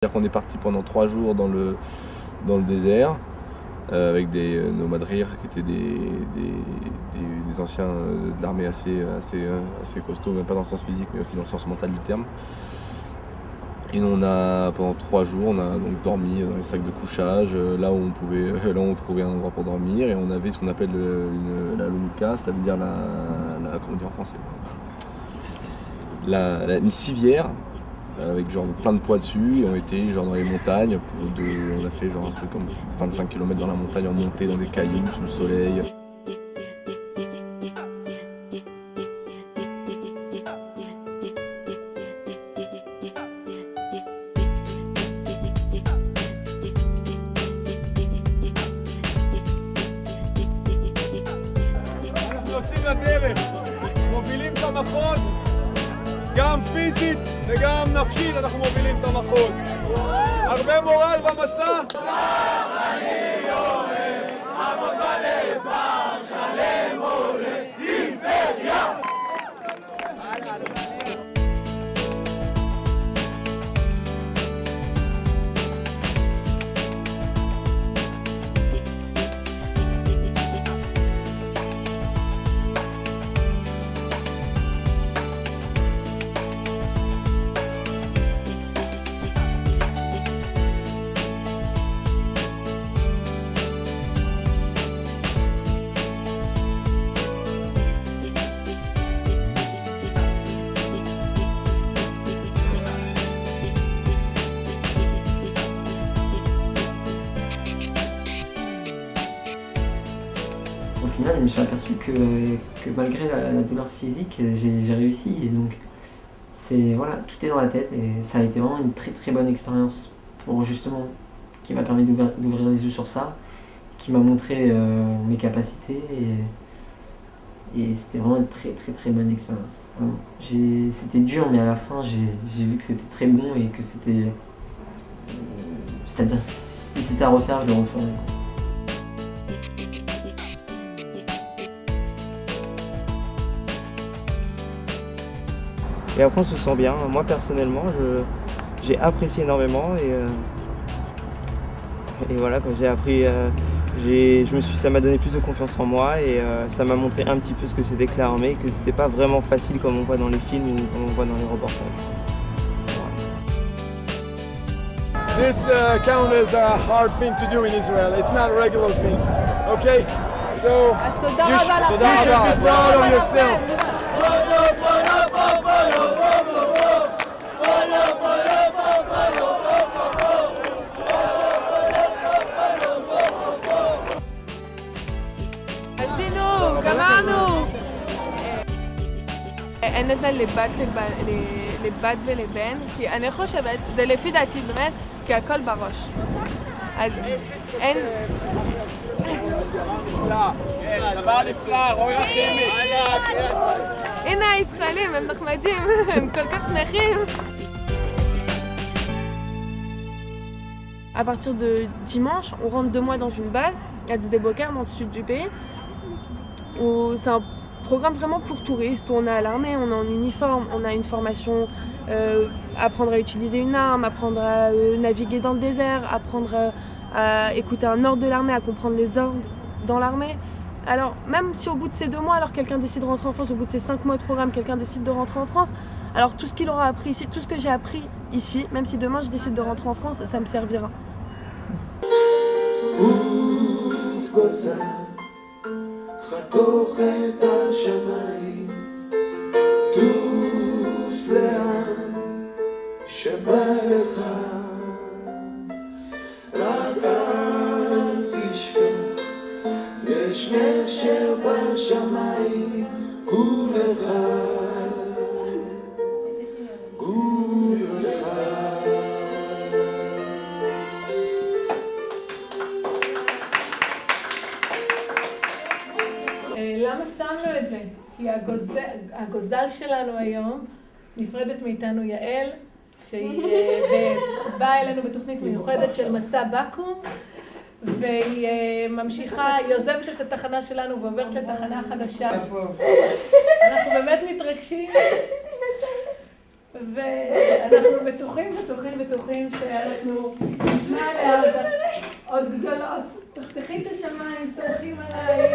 C'est-à-dire qu'on est parti pendant 3 jours dans le désert avec des nomades rires qui étaient des anciens de l'armée assez costauds, même pas dans le sens physique mais aussi dans le sens mental du terme. Et on a, pendant 3 jours, on a donc dormi dans les sacs de couchage, là où on trouvait un endroit pour dormir, et on avait ce qu'on appelle la luka, ça veut dire comment dire en français, une civière avec genre plein de poids dessus, et on était genre dans les montagnes, on a fait genre un truc comme 25 km dans la montagne en montée dans des cailloux sous le soleil. אנחנו יוצאים לדרך, מובילים את המחוז, גם פיזית וגם נפשית אנחנו מובילים את המחוז. הרבה מורל במסע. אני יורד, עבוד בלב, שלם מולד, אימפריה. Au final, je me suis aperçu que malgré la douleur physique, j'ai réussi. Et donc, voilà, tout est dans la tête et ça a été vraiment une très très bonne expérience pour justement, qui m'a permis d'ouvrir les yeux sur ça, qui m'a montré mes capacités et c'était vraiment une très très très bonne expérience. C'était dur, mais à la fin, j'ai vu que c'était très bon et que c'est-à-dire si c'était à refaire, je le referais. Et après on se sent bien. Moi personnellement, j'ai apprécié énormément et voilà, quand j'ai appris, ça m'a donné plus de confiance en moi et ça m'a montré un petit peu ce que c'était que l'armée, que c'était pas vraiment facile comme on voit dans les films ou comme on voit dans les reportages. This count as a hard thing to do in Israel. It's not a regular thing. Okay? So you should be proud of yourself. עשינו, גמרנו! אין לזה לבת ולבן, כי אני חושבת, זה לפי דעתי באמת, כי הכל בראש. אז אין... דבר נפלא, רואי רחמי. הנה הישראלים, הם נחמדים, הם כל כך שמחים. À partir de dimanche, on rentre 2 mois dans une base, à Sde-Boker, dans le sud du pays, où c'est un programme vraiment pour touristes, où on est à l'armée, on est en uniforme, on a une formation, apprendre à utiliser une arme, apprendre à naviguer dans le désert, apprendre à écouter un ordre de l'armée, à comprendre les ordres dans l'armée. Alors même si au bout de ces 2 mois, alors quelqu'un décide de rentrer en France, au bout de ces 5 mois de programme, quelqu'un décide de rentrer en France, alors tout ce qu'il aura appris ici, tout ce que j'ai appris ici, même si demain je décide de rentrer en France, ça me servira. חתוך את השמיים, טוס לאן שבא לך, רק אל תשכח, יש נשר בשמיים, כולך, כולך. למה שמנו את זה? כי הגוזל שלנו היום, נפרדת מאיתנו יעל, שהיא באה אלינו בתוכנית מיוחדת של מסע בקו"ם, והיא ממשיכה, היא עוזבת את התחנה שלנו ועוברת לתחנה חדשה. אנחנו באמת מתרגשים. ואנחנו בטוחים שאנחנו נשמע עליה עוד גדולות. תחתכי את השמיים, סתלחים עליי.